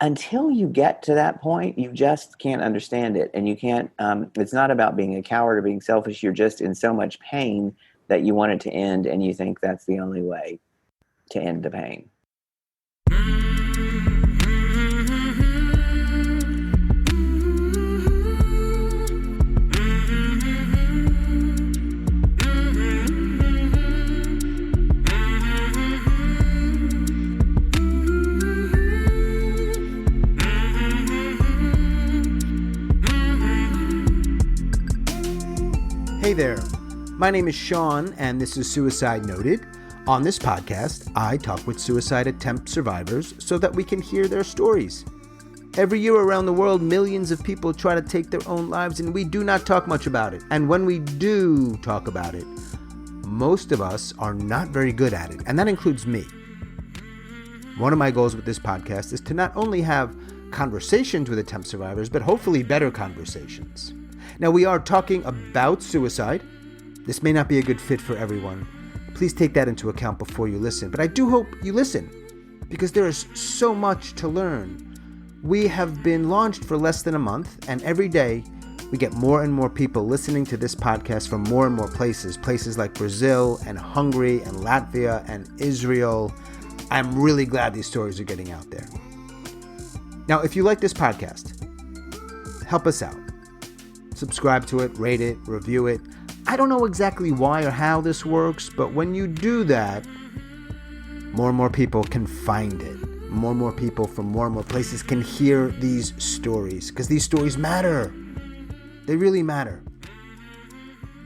until you get to that point, you just can't understand it. And you can't, it's not about being a coward or being selfish. You're just in so much pain that you want it to end, and you think that's the only way to end the pain. Hey there, my name is Sean, and this is Suicide Noted. On this podcast, I talk with suicide attempt survivors so that we can hear their stories. Every year around the world, millions of people try to take their own lives, and we do not talk much about it. And when we do talk about it, most of us are not very good at it, and that includes me. One of my goals with this podcast is to not only have conversations with attempt survivors, but hopefully better conversations. Now, we are talking about suicide. This may not be a good fit for everyone. Please take that into account before you listen. But I do hope you listen, because there is so much to learn. We have been launched for less than a month, and every day we get more and more people listening to this podcast from more and more places. Places like Brazil and Hungary and Latvia and Israel. I'm really glad these stories are getting out there. Now, if you like this podcast, help us out. Subscribe to it, rate it, review it. I don't know exactly why or how this works, but when you do that, more and more people can find it. More and more people from more and more places can hear these stories, because these stories matter. They really matter.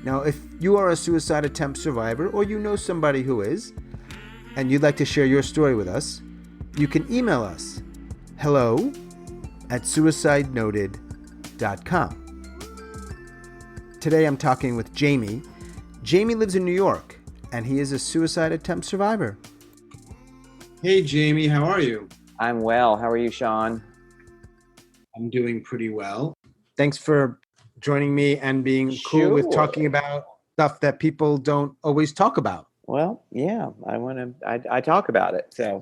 Now, if you are a suicide attempt survivor, or you know somebody who is, and you'd like to share your story with us, you can email us, hello@suicidenoted.com. Today I'm talking with Jamie. Jamie lives in New York, and he is a suicide attempt survivor. Hey, Jamie, how are you? I'm well. How are you, Sean? I'm doing pretty well. Thanks for joining me and being cool with talking about stuff that people don't always talk about. Well, yeah, I talk about it. So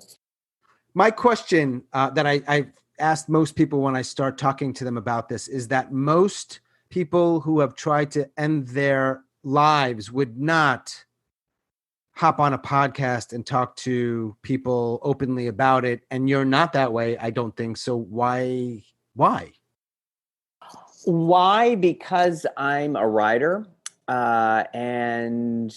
my question that I asked most people when I start talking to them about this is that most people who have tried to end their lives would not hop on a podcast and talk to people openly about it. And you're not that way, I don't think. So why? Why? Because I'm a writer, and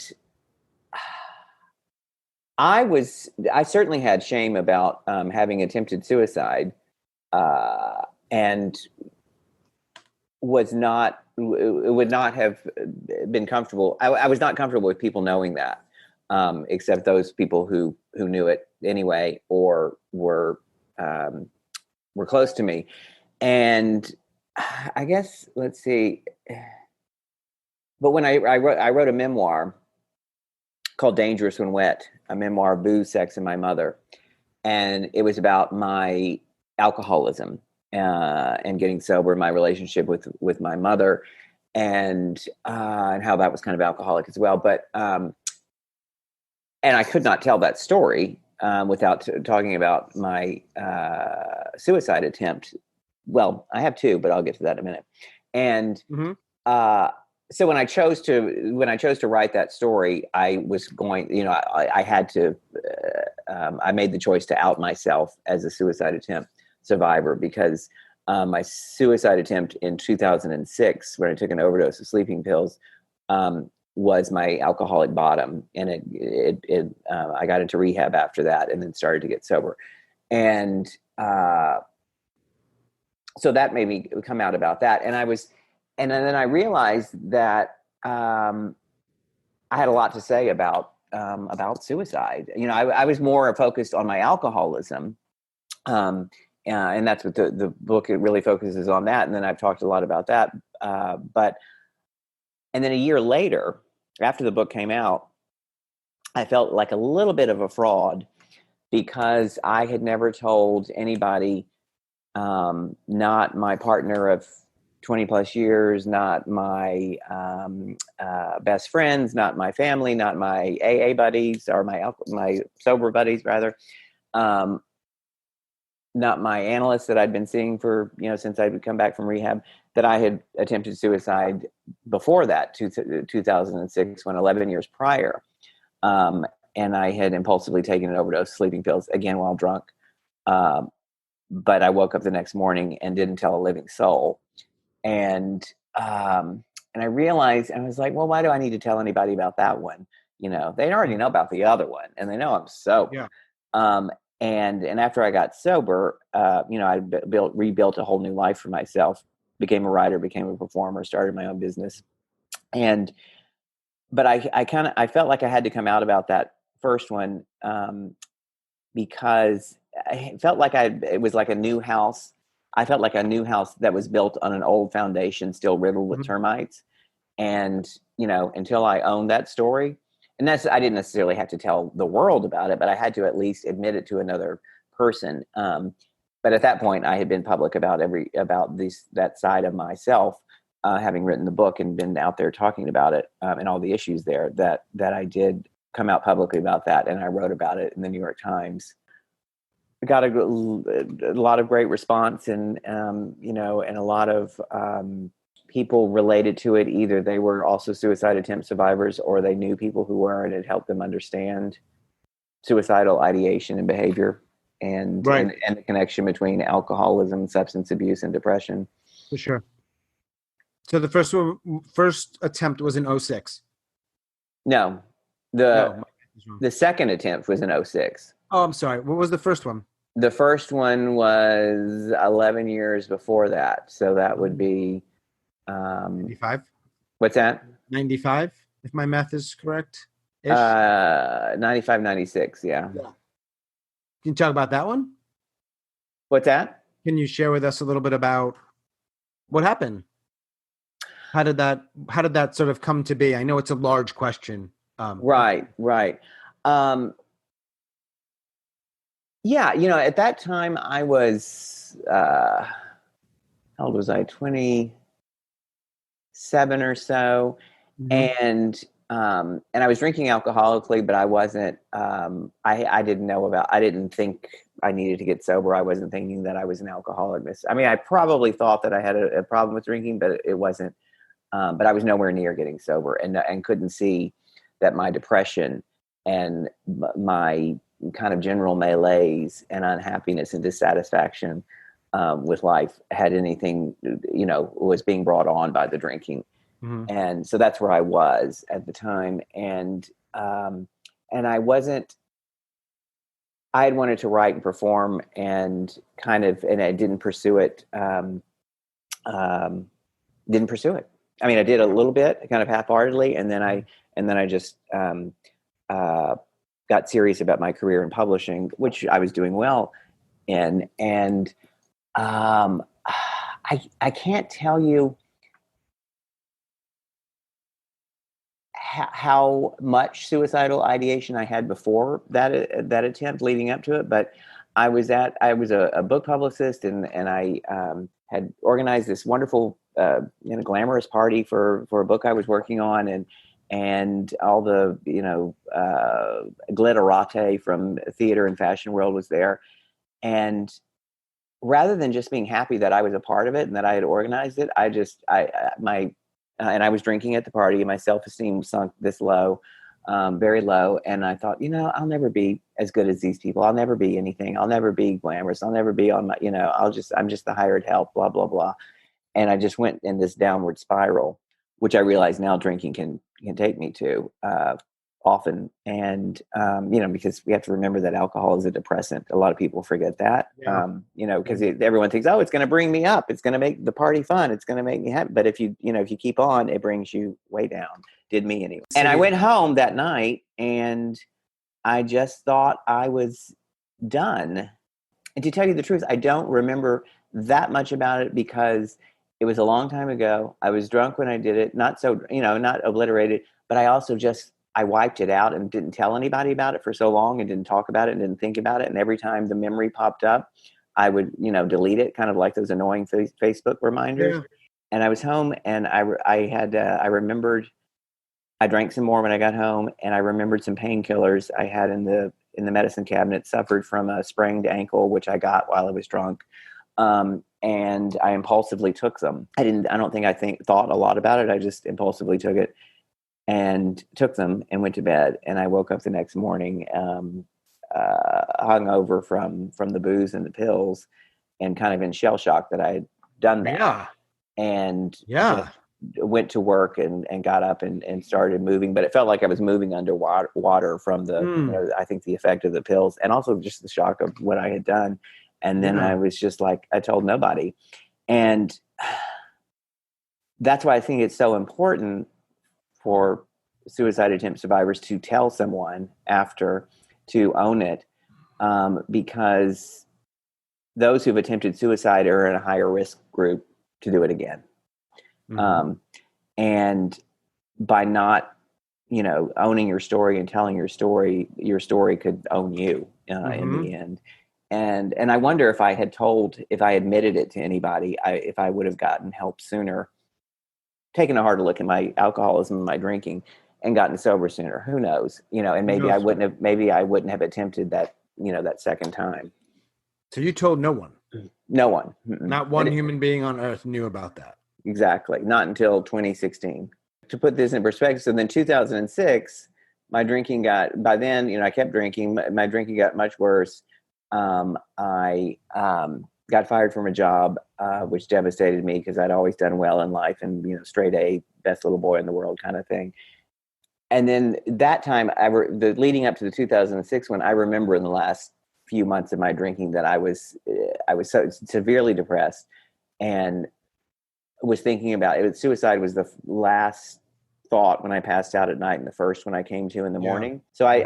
I certainly had shame about having attempted suicide, and would not have been comfortable. I was not comfortable with people knowing that, except those people who knew it anyway or were close to me. And I guess, let's see. But when I wrote a memoir called Dangerous When Wet, a memoir of booze, sex, and my mother. And it was about my alcoholism and getting sober, my relationship with my mother, and how that was kind of alcoholic as well. But and I could not tell that story without talking about my suicide attempt. Well, I have two, but I'll get to that in a minute. And so when I chose to write that story, I was going, I had to, I made the choice to out myself as a suicide attempt survivor, because my suicide attempt in 2006, when I took an overdose of sleeping pills, was my alcoholic bottom. And I got into rehab after that and then started to get sober. And so that made me come out about that. And then I realized that I had a lot to say about suicide. I was more focused on my alcoholism, and that's what the book really focuses on that. And then I've talked a lot about that. And then a year later, after the book came out, I felt like a little bit of a fraud, because I had never told anybody, not my partner of 20 plus years, not my best friends, not my family, not my AA buddies, or my sober buddies rather, not my analyst that I'd been seeing for, since I'd come back from rehab, that I had attempted suicide before that, 2006, when 11 years prior. And I had impulsively taken an overdose, sleeping pills, again while drunk. But I woke up the next morning and didn't tell a living soul. And I realized, and I was like, well, why do I need to tell anybody about that one? They already know about the other one, and they know I'm sober. Yeah. And after I got sober, I rebuilt a whole new life for myself, became a writer, became a performer, started my own business. But I felt like I had to come out about that first one, because I felt like it was like a new house. I felt like a new house that was built on an old foundation, still riddled with termites. And, until I owned that story, and I didn't necessarily have to tell the world about it, but I had to at least admit it to another person. But at that point I had been public about that side of myself, having written the book and been out there talking about it, and all the issues there, that I did come out publicly about that. And I wrote about it in the New York Times. I got a lot of great response, and, and a lot of, people related to it. Either they were also suicide attempt survivors, or they knew people who were, and it helped them understand suicidal ideation and behavior, and, Right. and the connection between alcoholism, substance abuse, and depression. For sure. So the first attempt was in 2006. No, No, the second attempt was in 2006. Oh, I'm sorry. What was the first one? The first one was 11 years before that. So that would be 95? What's that? 95, if my math is correct. 95, 96. Yeah. Can you talk about that one? What's that? Can you share with us a little bit about what happened? How did that sort of come to be? I know it's a large question. Right. Yeah. At that time I was, how old was I? 27 or so. And I was drinking alcoholically, but I wasn't, I didn't think I needed to get sober. I wasn't thinking that I was an alcoholic. I mean, I probably thought that I had a problem with drinking, but it wasn't, but I was nowhere near getting sober, and couldn't see that my depression and my kind of general malaise and unhappiness and dissatisfaction with life had anything, was being brought on by the drinking. And so that's where I was at the time. And I had wanted to write and perform, and I didn't pursue it. Didn't pursue it. I mean, I did a little bit, kind of half-heartedly. And then I just got serious about my career in publishing, which I was doing well in. And I can't tell you how much suicidal ideation I had before that attempt leading up to it, but I was a book publicist, and I had organized this wonderful glamorous party for a book I was working on, and all the glitterati from theater and fashion world was there. And rather than just being happy that I was a part of it and that I had organized it, and I was drinking at the party, and my self-esteem sunk this low, very low. And I thought, I'll never be as good as these people. I'll never be anything. I'll never be glamorous. I'll never be on my, I'm just the hired help, blah, blah, blah. And I just went in this downward spiral, which I realize now drinking can take me to often. And, because we have to remember that alcohol is a depressant. A lot of people forget that, because everyone thinks, oh, it's going to bring me up. It's going to make the party fun. It's going to make me happy. But if you keep on, it brings you way down. Did me anyway. And I went home that night, and I just thought I was done. And to tell you the truth, I don't remember that much about it, because it was a long time ago. I was drunk when I did it, not obliterated, but I also I wiped it out and didn't tell anybody about it for so long, and didn't talk about it and didn't think about it. And every time the memory popped up, I would, delete it, kind of like those annoying Facebook reminders. Yeah. And I was home, and I remembered I drank some more when I got home, and I remembered some painkillers I had in in the medicine cabinet, suffered from a sprained ankle, which I got while I was drunk. And I impulsively took them. I don't think thought a lot about it. I just impulsively took it and took them and went to bed. And I woke up the next morning, hungover from the booze and the pills, and kind of in shell shock that I had done that. Yeah. And Yeah. went to work and got up and started moving, but it felt like I was moving underwater from the, I think the effect of the pills and also just the shock of what I had done. And then I was just like, I told nobody. And that's why I think it's so important for suicide attempt survivors to tell someone after, to own it, because those who've attempted suicide are in a higher risk group to do it again. And by not, owning your story and telling your story could own you in the end. And I wonder if I admitted it to anybody, if I would have gotten help sooner, taken a harder look at my alcoholism and my drinking, and gotten sober sooner. Who knows? And maybe I wouldn't have attempted that, that second time. So you told no one? No one. Not one human being on earth knew about that. Exactly. Not until 2016. To put this in perspective, so then 2006, my drinking by then, I kept drinking. My drinking got much worse. I got fired from a job, which devastated me because I'd always done well in life and, straight A, best little boy in the world kind of thing. And then that time, leading up to the 2006 one, I remember in the last few months of my drinking that I was so severely depressed and was thinking about it. Suicide was the last thought when I passed out at night and the first when I came to in the morning. So I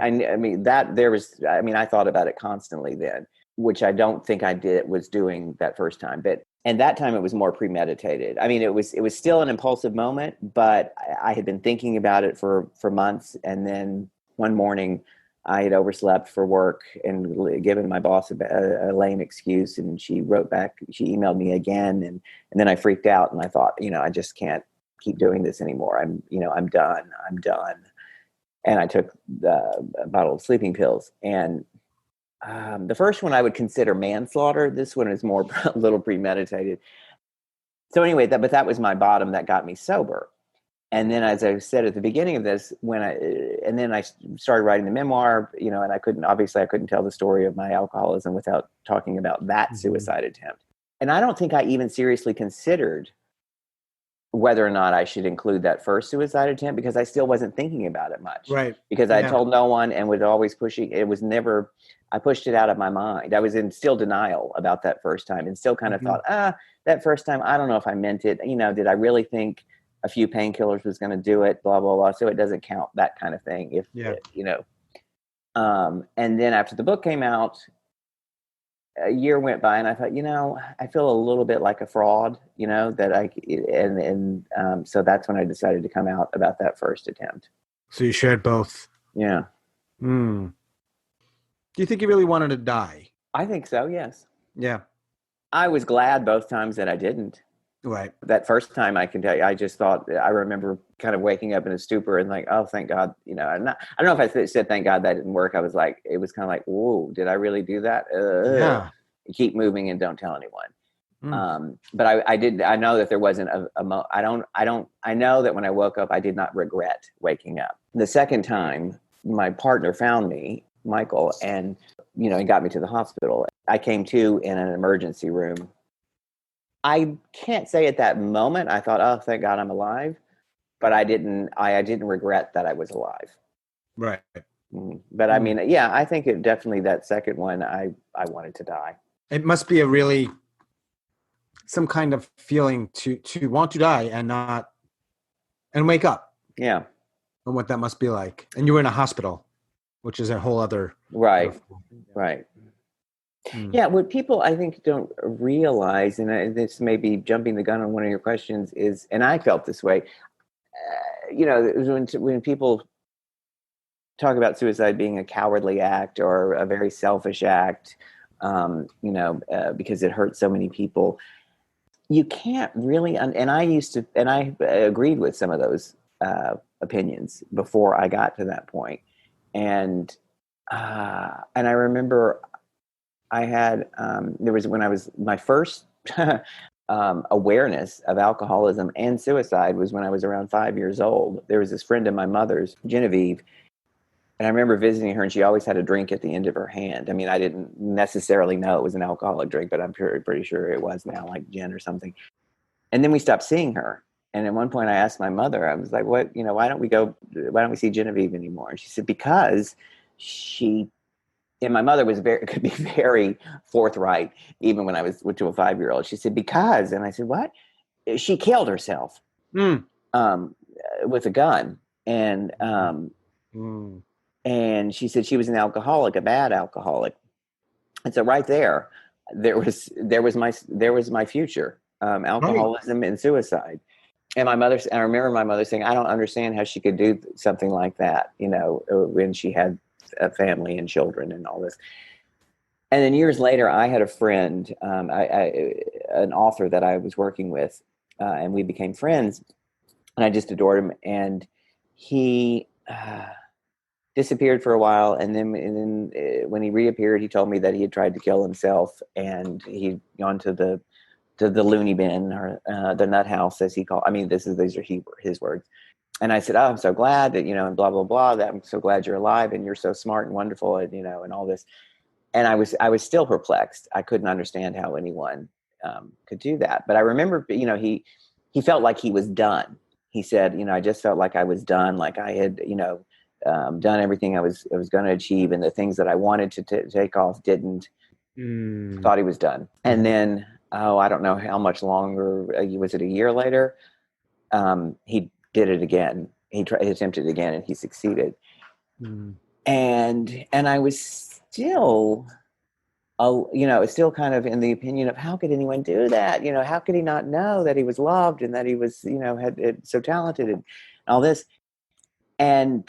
thought about it constantly then, which I don't think was doing that first time, and that time it was more premeditated. I mean, it was still an impulsive moment, but I had been thinking about it for months. And then one morning I had overslept for work and given my boss a lame excuse. And she wrote back, she emailed me again. And then I freaked out and I thought, I just can't keep doing this anymore. I'm done. And I took a bottle of sleeping pills. And the first one I would consider manslaughter. This one is more a little premeditated. So anyway, that was my bottom that got me sober. And then, as I said at the beginning of this, then I started writing the memoir, and I couldn't tell the story of my alcoholism without talking about that suicide attempt. And I don't think I even seriously considered whether or not I should include that first suicide attempt because I still wasn't thinking about it much. Right. Because I told no one and was always pushing. I pushed it out of my mind. I was in still denial about that first time and still kind of thought, that first time, I don't know if I meant it. Did I really think a few painkillers was going to do it, blah, blah, blah. So it doesn't count, that kind of thing. And then after the book came out, a year went by and I thought, I feel a little bit like a fraud, so that's when I decided to come out about that first attempt. So you shared both. Yeah. Do you think you really wanted to die? I think so. Yes. Yeah. I was glad both times that I didn't. Right. That first time, I can tell you, I just thought, I remember kind of waking up in a stupor and like, oh, thank God, I don't know if I said thank God that didn't work. I was like, it was kind of like, whoa, did I really do that? Yeah. Keep moving and don't tell anyone. But I know that there wasn't I know that when I woke up, I did not regret waking up. The second time, my partner found me, Michael, and, he got me to the hospital. I came to in an emergency room. I can't say at that moment, I thought, oh, thank God I'm alive. But I didn't regret that I was alive. Right. But I mean, yeah, I think it definitely, that second one, I wanted to die. It must be some kind of feeling to want to die and wake up. Yeah. And what that must be like. And you were in a hospital, which is a whole other. Right. Right. Yeah, what people I think don't realize, and this may be jumping the gun on one of your questions, is, and I felt this way, when people talk about suicide being a cowardly act or a very selfish act, because it hurts so many people, you can't really, and I agreed with some of those opinions before I got to that point. And And I remember I had, there was when I was my first awareness of alcoholism and suicide was when I was around 5 years old. There was this friend of my mother's, Genevieve, and I remember visiting her, and she always had a drink at the end of her hand. I mean, I didn't necessarily know it was an alcoholic drink, but I'm pretty sure it was now, like gin or something. And then we stopped seeing her. And at one point I asked my mother, I was like, why don't we see Genevieve anymore? And she said, because and my mother could be very forthright, even when I was to a 5-year-old. She said, because, and I said, what? She killed herself with a gun. And she said she was an alcoholic, a bad alcoholic. And so right there was my future, alcoholism and suicide. And I remember my mother saying, I don't understand how she could do something like that, when she had a family and children and all this. And then years later, I had a friend, an author that I was working with, and we became friends, and I just adored him. And he disappeared for a while, and then when he reappeared, he told me that he had tried to kill himself, and he'd gone to the loony bin, or the nut house, as he called. I mean, these are his words. And I said, "Oh, I'm so glad that and blah blah blah. That I'm so glad you're alive, and you're so smart and wonderful, and and all this." And I was still perplexed. I couldn't understand how anyone could do that. But I remember, he felt like he was done. He said, I just felt like I was done, like I had, done everything I was going to achieve, and the things that I wanted to take off didn't. Thought he was done. And then, I don't know how much longer. Was it a year later? He did it again. He attempted it again, and he succeeded. And I was still, still kind of in the opinion of, how could anyone do that? How could he not know that he was loved and that he was, had so talented and all this? And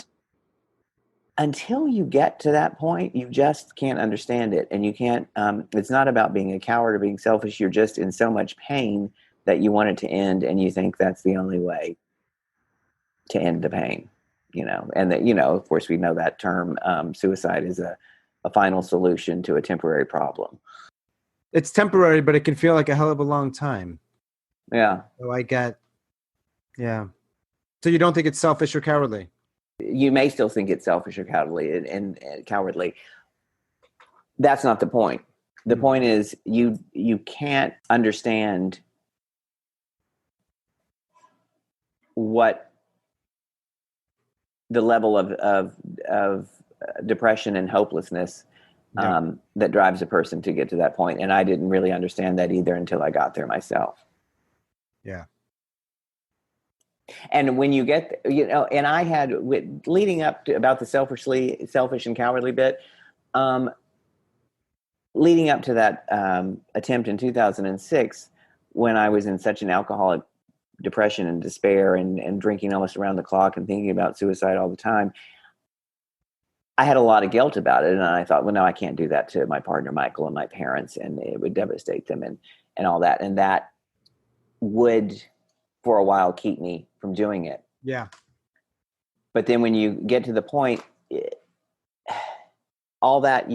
until you get to that point, you just can't understand it. And you can't, it's not about being a coward or being selfish. You're just in so much pain that you want it to end, and you think that's the only way to end the pain, and that, of course we know that term, suicide is a final solution to a temporary problem. It's temporary, but it can feel like a hell of a long time. Yeah. So yeah. So you don't think it's selfish or cowardly? You may still think it's selfish or cowardly and cowardly. That's not the point. The point is you can't understand what the level of depression and hopelessness that drives a person to get to that point. And I didn't really understand that either until I got there myself. Yeah. And when you get, and I had, leading up to about the selfish and cowardly bit, leading up to that attempt in 2006, when I was in such an alcoholic depression and despair and drinking almost around the clock and thinking about suicide all the time, I had a lot of guilt about it. And I thought, well, no, I can't do that to my partner, Michael, and my parents, and it would devastate them and all that. And that would, for a while, keep me from doing it. Yeah. But then when you get to the point, all that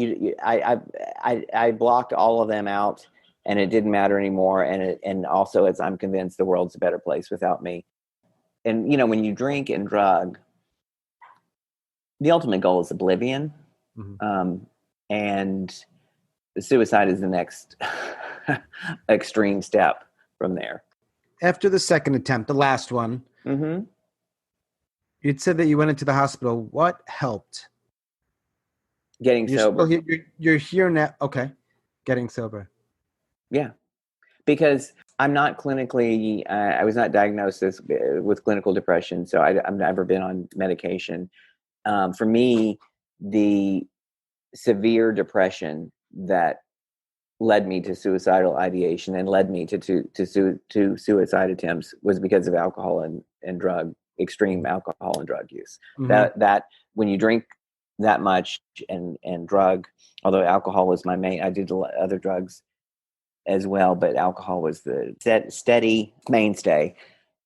I blocked all of them out, and it didn't matter anymore. And also, as I'm convinced the world's a better place without me. And when you drink and drug, the ultimate goal is oblivion, and suicide is the next extreme step from there. After the second attempt, the last one, you'd said that you went into the hospital. What helped? Getting sober. You're here now. Okay. Getting sober. Yeah. Because I'm not clinically, I was not diagnosed with clinical depression. So I've never been on medication. For me, the severe depression that led me to suicidal ideation and led me to suicide attempts was because of alcohol and extreme alcohol and drug use. That when you drink that much and drug, although alcohol was my main, I did other drugs as well, but alcohol was the steady mainstay.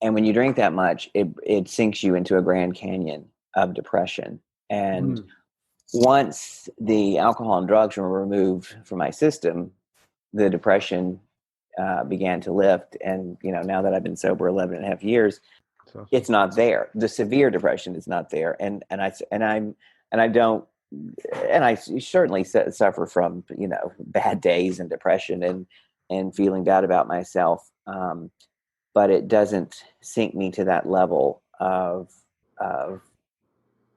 And when you drink that much, it sinks you into a Grand Canyon of depression. And once the alcohol and drugs were removed from my system, the depression began to lift. And, now that I've been sober 11 and a half years, it's not there. The severe depression is not there. And I certainly suffer from, bad days and depression and feeling bad about myself. But it doesn't sink me to that level of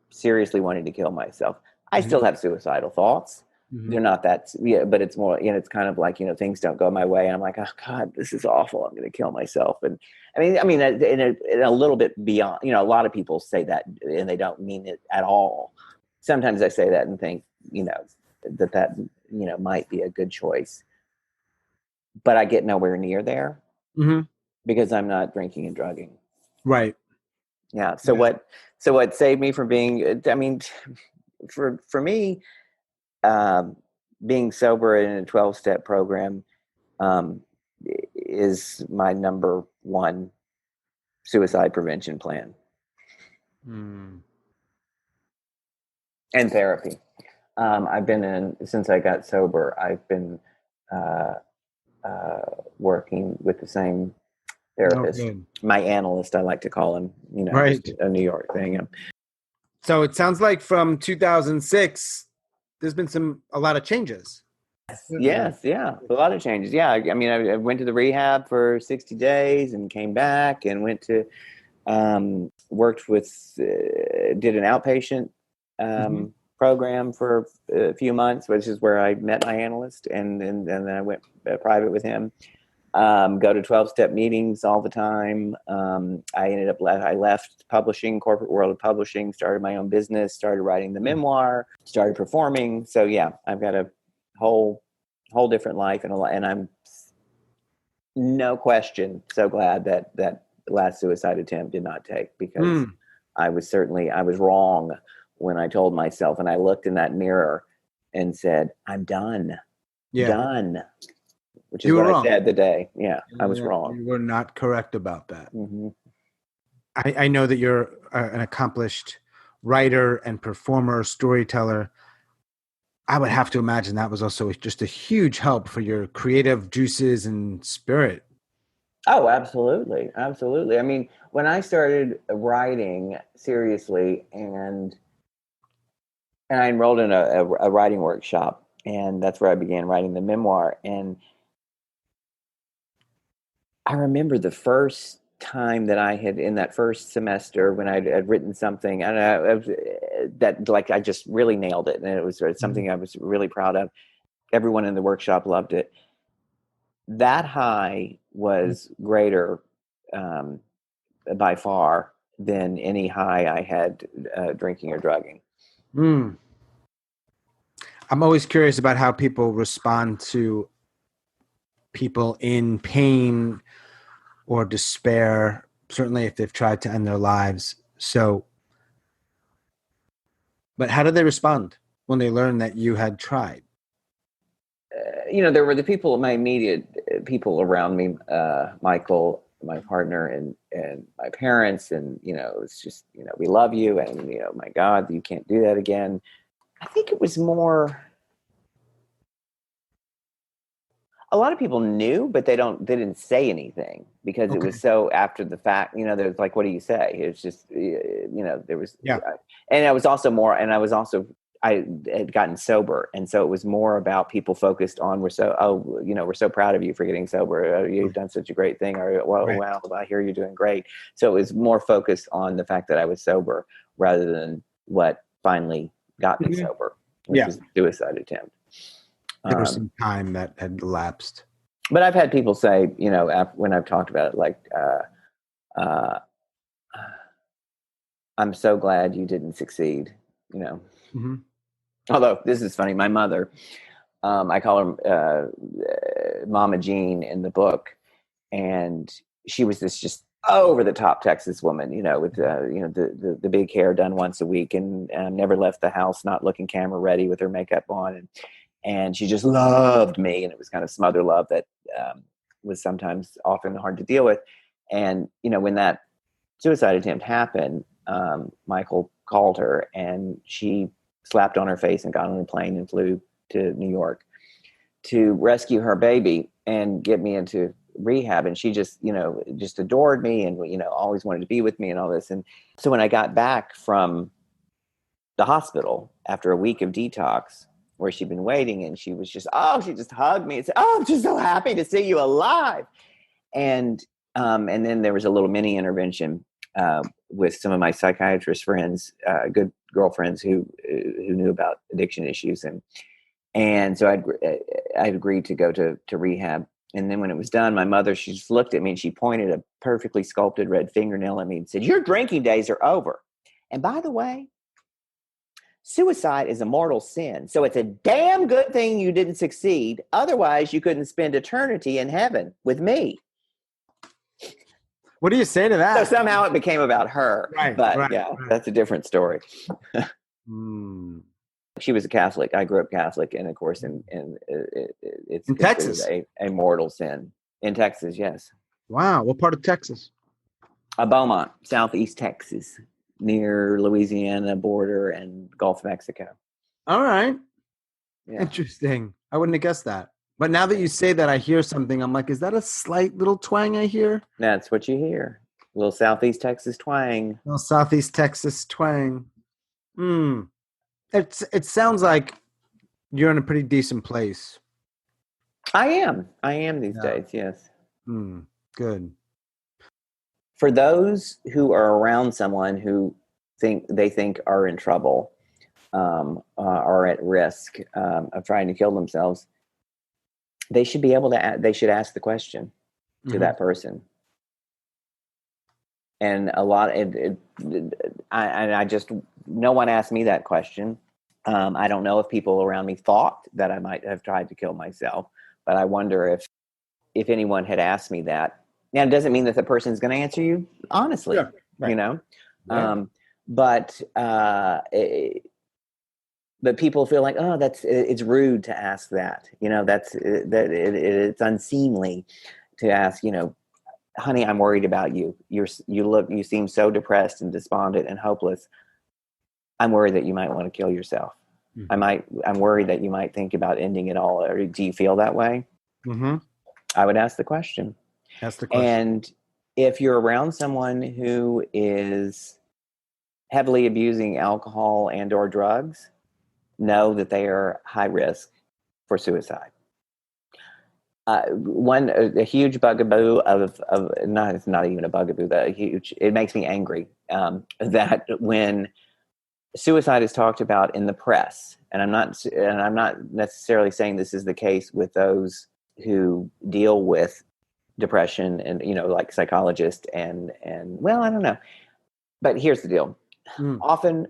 seriously wanting to kill myself. I still have suicidal thoughts. They're not that, but it's more, it's kind of like, things don't go my way. And I'm like, oh God, this is awful. I'm going to kill myself. And I mean, in a little bit beyond, a lot of people say that and they don't mean it at all. Sometimes I say that and think, that might be a good choice, but I get nowhere near there because I'm not drinking and drugging. Right. Yeah. So what saved me from being, for me, being sober in a 12-step program is my number one suicide prevention plan. And therapy. I've been since I got sober, I've been working with the same therapist. My analyst, I like to call him, right. A New York thing. So it sounds like from 2006, there's been a lot of changes. Yes, yeah, a lot of changes. Yeah, I went to the rehab for 60 days and came back and went to worked with did an outpatient program for a few months, which is where I met my analyst, and then I went private with him. Go to 12-step meetings all the time. I left publishing, corporate world of publishing, started my own business, started writing the memoir, started performing. So yeah, I've got a whole different life, and I'm no question so glad that last suicide attempt did not take, because I was wrong when I told myself, and I looked in that mirror and said, I'm done. Done. Which is what I said the day. Yeah, I was wrong. You were not correct about that. I know that you're an accomplished writer and performer, storyteller. I would have to imagine that was also just a huge help for your creative juices and spirit. Oh, absolutely. Absolutely. I mean, when I started writing seriously and I enrolled in a writing workshop, and that's where I began writing the memoir. And I remember the first time that I had, in that first semester, when I had written something, and I just really nailed it, and it was something I was really proud of. Everyone in the workshop loved it. That high was greater by far than any high I had drinking or drugging. I'm always curious about how people respond to people in pain or despair, certainly if they've tried to end their lives. So, but how did they respond when they learned that you had tried? There were the people, my immediate people around me, Michael, my partner, and my parents, and it's just, we love you, and my God, you can't do that again. I think it was more, a lot of people knew, but they didn't say anything because it was so after the fact. There's like, what do you say? It's just, there was, and I was also I had gotten sober, and so it was more about people focused on, we're so proud of you for getting sober. You've done such a great thing. Or wow, I hear you're doing great. So it was more focused on the fact that I was sober rather than what finally got me sober, which was a suicide attempt. There was some time that had elapsed. But I've had people say, when I've talked about it, like, I'm so glad you didn't succeed, Although this is funny, my mother, I call her Mama Jean in the book, and she was this just over the top Texas woman, with the big hair done once a week, and never left the house not looking camera ready with her makeup on, and she just loved me, and it was kind of smother love that was sometimes often hard to deal with. And when that suicide attempt happened, Michael called her, and she slapped on her face and got on a plane and flew to New York to rescue her baby and get me into rehab. And she just, just adored me and, always wanted to be with me and all this. And so when I got back from the hospital after a week of detox where she'd been waiting, and she was just, she just hugged me and said, I'm just so happy to see you alive. And then there was a little mini intervention with some of my psychiatrist friends, good girlfriends who knew about addiction issues. And so I'd agreed to go to rehab. And then when it was done, my mother, she just looked at me and she pointed a perfectly sculpted red fingernail at me and said, your drinking days are over. And by the way, suicide is a mortal sin. So it's a damn good thing you didn't succeed. Otherwise, you couldn't spend eternity in heaven with me. What do you say to that? So somehow it became about her. Right, but right. That's a different story. She was a Catholic. I grew up Catholic. And of course, it's in Texas, a mortal sin. In Texas, yes. Wow. What part of Texas? Beaumont, southeast Texas, near Louisiana border and Gulf of Mexico. All right. Yeah. Interesting. I wouldn't have guessed that. But now that you say that, I hear something. I'm like, is that a slight little twang I hear? That's what you hear. A little southeast Texas twang. Little southeast Texas twang. It sounds like you're in a pretty decent place. I am these days, yes. Good. For those who are around someone who think are in trouble, are at risk of trying to kill themselves, they should be able to. They should ask the question to that person. And a lot, I just, no one asked me that question. I don't know if people around me thought that I might have tried to kill myself, but I wonder if anyone had asked me that. Now, it doesn't mean that the person's going to answer you honestly, right. Yeah. But people feel like, it's rude to ask that. It's unseemly to ask, honey, I'm worried about you. You seem so depressed and despondent and hopeless. I'm worried that you might want to kill yourself. I'm worried that you might think about ending it all. Or do you feel that way? I would ask the question. Ask the question. And if you're around someone who is heavily abusing alcohol and or drugs, know that they are high risk for suicide. A huge bugaboo it's not even a bugaboo, it makes me angry that when suicide is talked about in the press, and I'm not necessarily saying this is the case with those who deal with depression and like psychologists and well, I don't know, but here's the deal. Often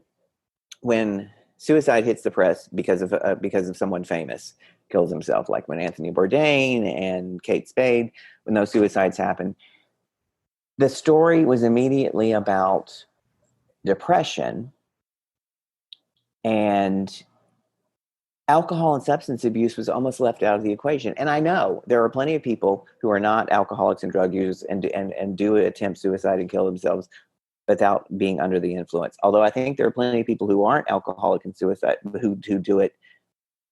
when suicide hits the press because of someone famous kills himself, like when Anthony Bourdain and Kate Spade, when those suicides happen, the story was immediately about depression, and alcohol and substance abuse was almost left out of the equation. And I know there are plenty of people who are not alcoholics and drug users and do attempt suicide and kill themselves without being under the influence. Although I think there are plenty of people who aren't alcoholic and suicide who do it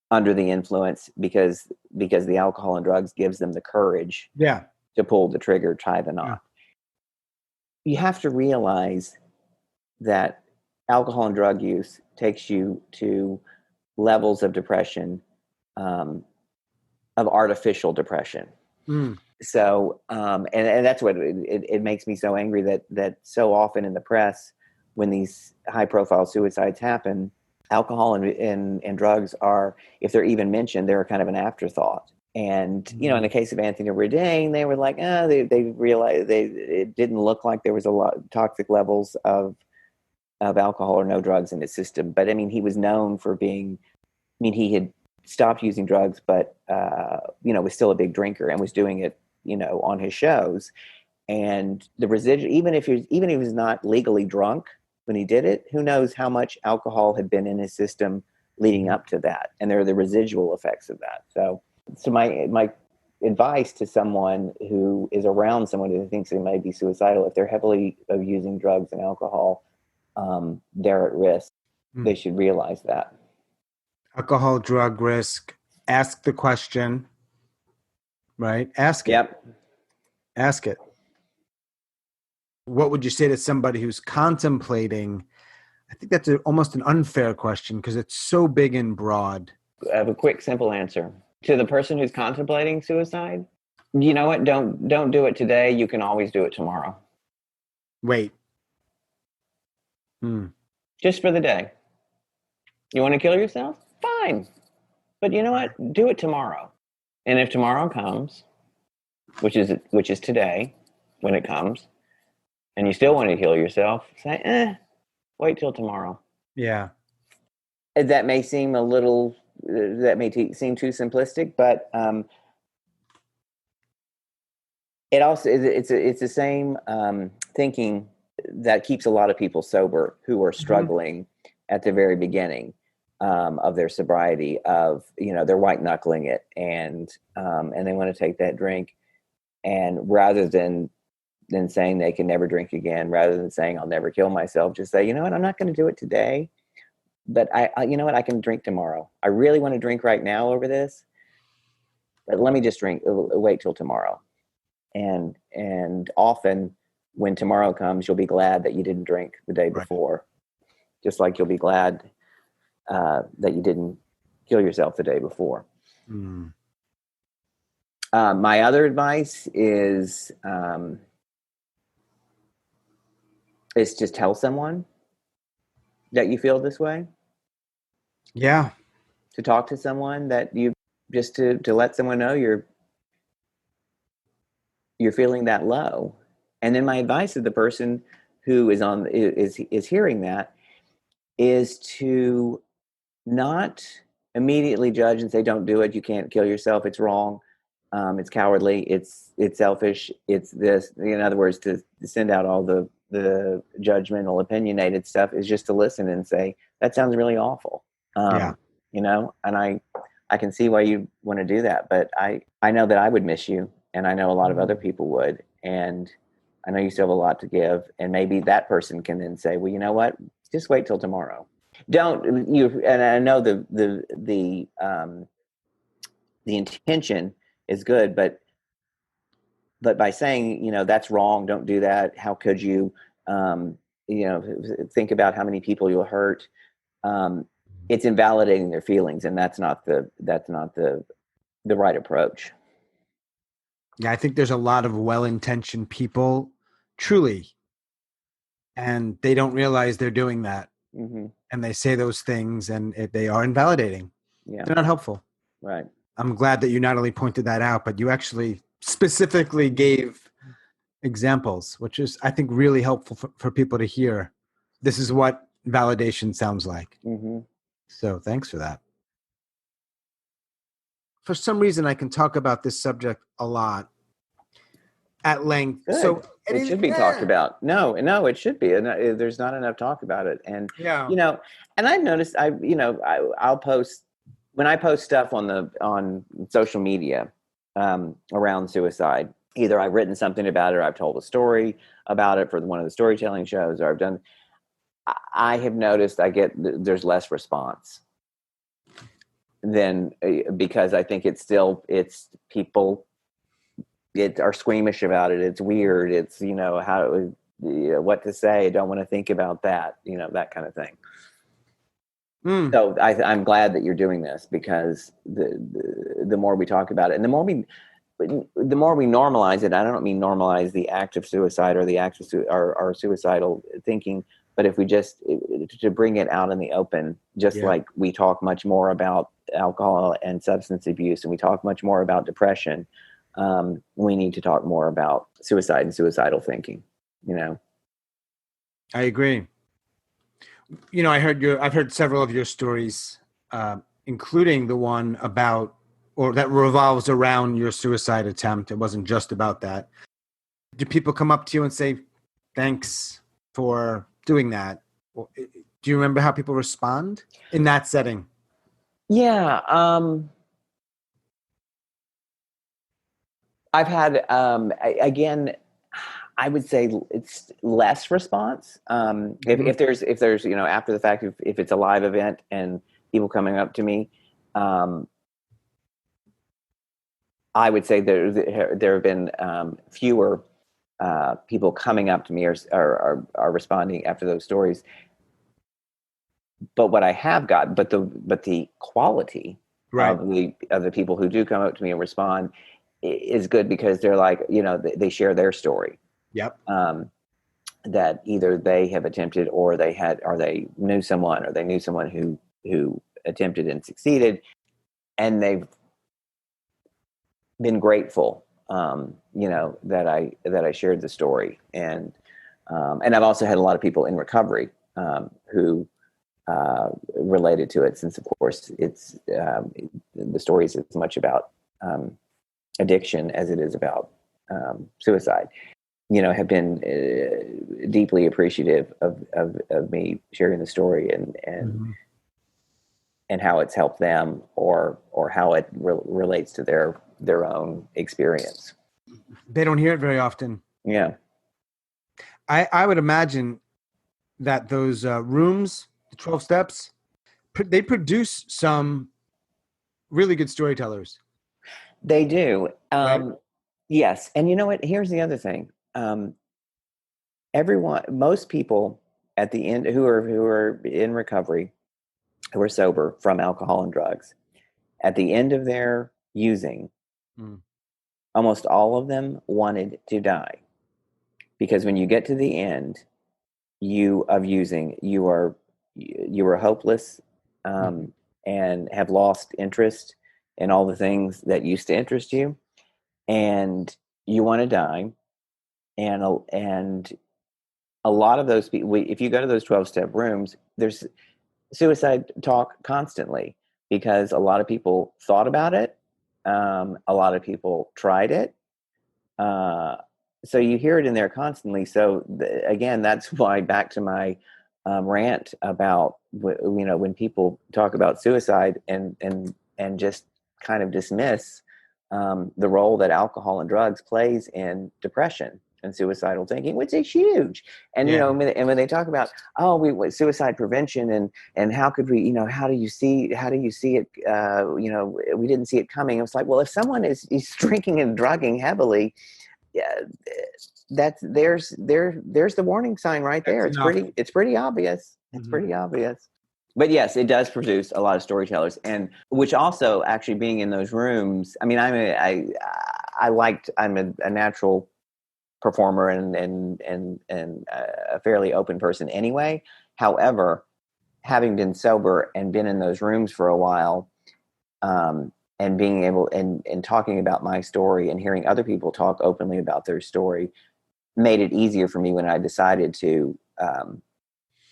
under the influence because the alcohol and drugs gives them the courage to pull the trigger, tie the knot. You have to realize that alcohol and drug use takes you to levels of depression, of artificial depression. So, and that's what it makes me so angry that so often in the press, when these high profile suicides happen, alcohol and drugs are, if they're even mentioned, they're kind of an afterthought. And, in the case of Anthony Bourdain, they were like, they realized it didn't look like there was a lot of toxic levels of alcohol or no drugs in his system. But I mean, he was known for he had stopped using drugs, but, was still a big drinker and was doing it, on his shows. And the residual, even if he was not legally drunk when he did it, who knows how much alcohol had been in his system leading up to that. And there are the residual effects of that. So my advice to someone who is around someone who thinks they may be suicidal, if they're heavily using drugs and alcohol, they're at risk. They should realize that. Alcohol, drug risk. Ask the question, right? Ask it. Yep. Ask it. What would you say to somebody who's contemplating? I think that's almost an unfair question because it's so big and broad. I have a quick, simple answer. To the person who's contemplating suicide, you know what? Don't do it today. You can always do it tomorrow. Wait. Just for the day. You want to kill yourself? Fine. But you know what? Do it tomorrow. And if tomorrow comes, which is today, when it comes, and you still want to kill yourself, say, wait till tomorrow. Yeah. That may seem seem too simplistic, but it also it's the same thinking that keeps a lot of people sober who are struggling at the very beginning of their sobriety. Of they're white knuckling it, and they want to take that drink, and rather than saying they can never drink again, rather than saying I'll never kill myself, just say, you know what, I'm not going to do it today, but I you know what, I can drink tomorrow. I really want to drink right now over this, but let me just wait till tomorrow. And often when tomorrow comes, you'll be glad that you didn't drink the day before, just like you'll be glad that you didn't kill yourself the day before. My other advice is just tell someone that you feel this way. Yeah. To talk to someone that you just to let someone know you're feeling that low. And then my advice to the person who is hearing that is to not immediately judge and say, don't do it. You can't kill yourself. It's wrong. It's cowardly. It's selfish. It's this. In other words, to send out all the judgmental, opinionated stuff is just to listen and say, that sounds really awful. And I can see why you want to do that, but I know that I would miss you, and I know a lot of other people would, and I know you still have a lot to give, and maybe that person can then say, well, you know what, just wait till tomorrow. And I know the intention is good, but by saying, that's wrong, don't do that, how could you, think about how many people you'll hurt. It's invalidating their feelings, and that's not the right approach. Yeah, I think there's a lot of well-intentioned people, truly, and they don't realize they're doing that. Mm-hmm. And they say those things, and they are invalidating. Yeah. They're not helpful. Right. I'm glad that you not only pointed that out, but you actually specifically gave examples, which is, I think, really helpful for people to hear. This is what validation sounds like. Mm-hmm. So thanks for that. For some reason, I can talk about this subject a lot at length. Good. So it should be talked about. No, it should be. And there's not enough talk about it. And and I've noticed, I'll post when I post stuff on social media around suicide. Either I've written something about it, or I've told a story about it for one of the storytelling shows, or I've done. I have noticed there's less response than because I think it's people are squeamish about it. It's weird. It's what to say. I don't want to think about that. That kind of thing. So I'm glad that you're doing this, because the more we talk about it, and the more we normalize it. I don't mean normalize the act of suicide or the act of our suicidal thinking, but if we just to bring it out in the open, like we talk much more about alcohol and substance abuse, and we talk much more about depression, we need to talk more about suicide and suicidal thinking. I agree. I've heard several of your stories, including the one about, or that revolves around your suicide attempt. It wasn't just about that. Do people come up to you and say, thanks for doing that? Do you remember how people respond in that setting? Yeah. I've had, again, I would say it's less response. If there's after the fact, if it's a live event and people coming up to me, I would say there have been fewer people coming up to me or are responding after those stories. But what I have got, but the quality Right. of the people who do come up to me and respond is good, because they're like, they share their story. Yep. That either they have attempted, or they knew someone, who attempted and succeeded, and they've been grateful, that I shared the story, and I've also had a lot of people in recovery who related to it, since of course it's the story is as much about addiction as it is about suicide. Have been deeply appreciative of me sharing the story and how it's helped them, or how it relates to their own experience. They don't hear it very often. Yeah. I would imagine that those rooms, the 12 steps, they produce some really good storytellers. They do. Right. Yes. And you know what? Here's the other thing. Most people at the end who are in recovery, who are sober from alcohol and drugs, at the end of their using, almost all of them wanted to die. Because when you get to the end of using, you are hopeless, and have lost interest in all the things that used to interest you, and you want to die. And a lot of those people, if you go to those 12-step rooms, there's suicide talk constantly, because a lot of people thought about it. A lot of people tried it. So you hear it in there constantly. So again, that's why, back to my rant about, when people talk about suicide and just kind of dismiss the role that alcohol and drugs plays in depression and suicidal thinking, which is huge. And when they talk about suicide prevention and how could we, how do you see it? We didn't see it coming. It's like, well, if someone is drinking and drugging heavily, there's the warning sign right there. It's pretty obvious. It's pretty obvious. But yes, it does produce a lot of storytellers, and which also, actually, being in those rooms, I mean, I'm a natural performer and a fairly open person anyway. However, having been sober and been in those rooms for a while, and being able and talking about my story and hearing other people talk openly about their story, made it easier for me when I decided to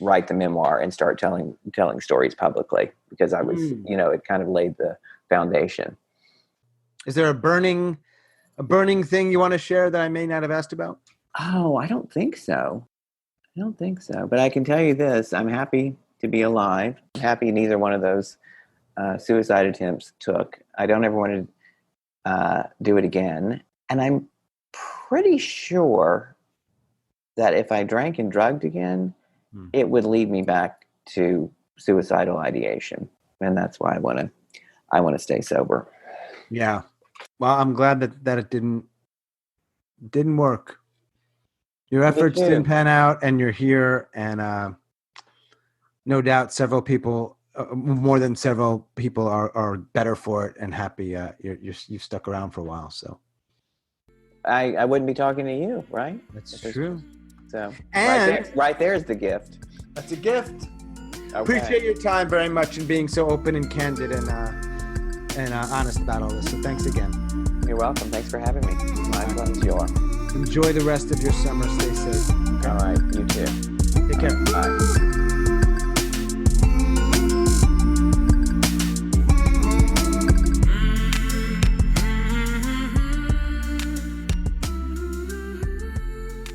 write the memoir and start telling stories publicly, because I was, it kind of laid the foundation. Is there a burning thing you want to share that I may not have asked about? Oh, I don't think so. But I can tell you this: I'm happy to be alive. I'm happy neither one of those suicide attempts took. I don't ever want to do it again. And I'm pretty sure that if I drank and drugged again, it would lead me back to suicidal ideation. And that's why I want to stay sober. Yeah. Well, I'm glad that it didn't work. Your efforts didn't pan out, and you're here, and no doubt several people, more than several people, are better for it and happy. You've stuck around for a while, so I wouldn't be talking to you, right? That's true. So and right there's the gift. That's a gift. Okay. Appreciate your time very much and being so open and candid and honest about all this. So thanks again. You're welcome. Thanks for having me. My pleasure. Enjoy the rest of your summer. Stay safe. All right. You too. Take care. Bye.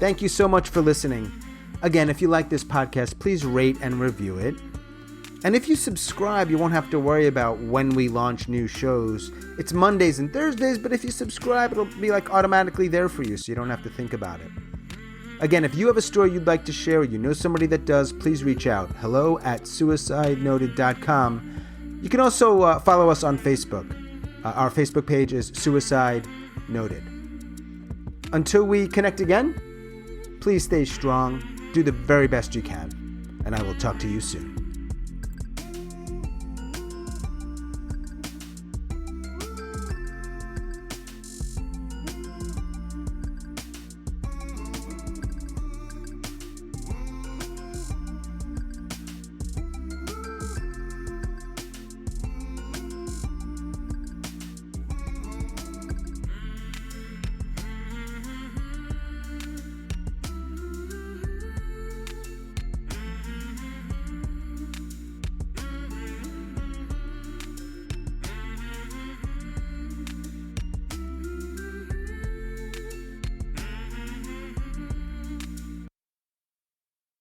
Thank you so much for listening. Again, if you like this podcast, please rate and review it. And if you subscribe, you won't have to worry about when we launch new shows. It's Mondays and Thursdays, but if you subscribe, it'll be like automatically there for you, so you don't have to think about it. Again, if you have a story you'd like to share or you know somebody that does, please reach out. hello@suicidenoted.com. You can also follow us on Facebook. Our Facebook page is Suicide Noted. Until we connect again, please stay strong, do the very best you can, and I will talk to you soon.